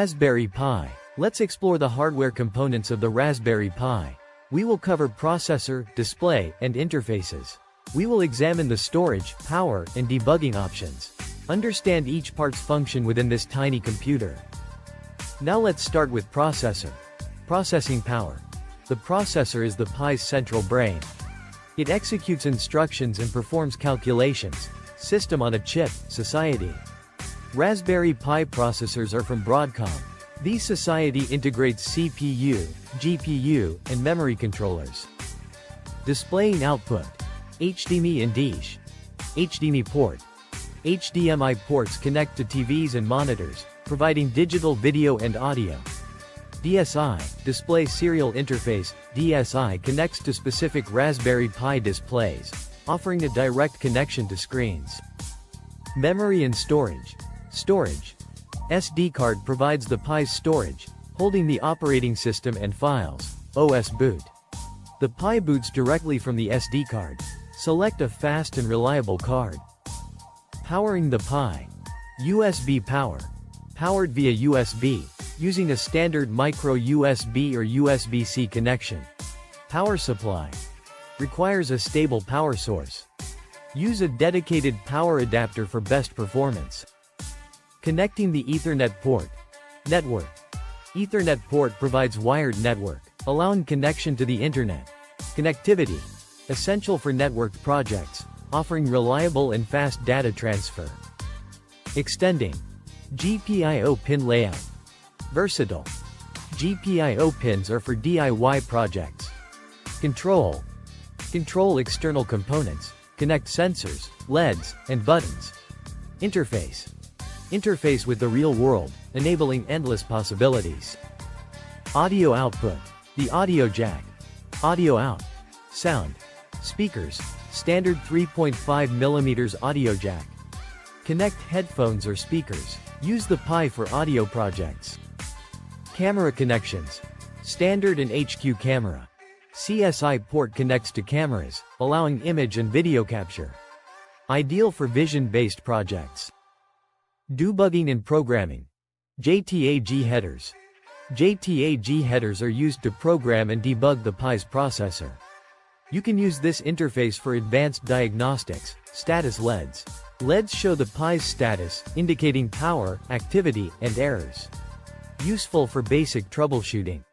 Raspberry Pi. Let's explore the hardware components of the Raspberry Pi. We will cover processor, display, and interfaces. We will examine the storage, power, and debugging options. Understand each part's function within this tiny computer. Now let's start with processor. Processing power. The processor is the Pi's central brain. It executes instructions and performs calculations. System on a chip, Society. Raspberry Pi processors are from Broadcom. These Society integrates CPU, GPU, and memory controllers. Displaying output. HDMI and dish. HDMI port. HDMI ports connect to TVs and monitors, providing digital video and audio. DSI, Display Serial Interface, DSI connects to specific Raspberry Pi displays, offering a direct connection to screens. Memory and storage. Storage. SD card provides the Pi's storage, holding the operating system and files. OS boot. The Pi boots directly from the SD card. Select a fast and reliable card. Powering the Pi. USB power. Powered via USB, using a standard micro USB or USB-C connection. Power supply. Requires a stable power source. Use a dedicated power adapter for best performance. Connecting the Ethernet port. Network. Ethernet port provides wired network, allowing connection to the internet. Connectivity. Essential for networked projects, offering reliable and fast data transfer. Extending. GPIO pin layout. Versatile. GPIO pins are for DIY projects. Control. Control external components, connect sensors, LEDs, and buttons. Interface. Interface with the real world, enabling endless possibilities. Audio output. The audio jack. Audio out. Sound. Speakers. Standard 3.5mm audio jack. Connect headphones or speakers. Use the Pi for audio projects. Camera connections. Standard and HQ camera. CSI port connects to cameras, allowing image and video capture. Ideal for vision-based projects. Debugging and programming. JTAG headers. JTAG headers are used to program and debug the Pi's processor. You can use this interface for advanced diagnostics. Status LEDs. LEDs show the Pi's status, indicating power, activity, and errors. Useful for basic troubleshooting.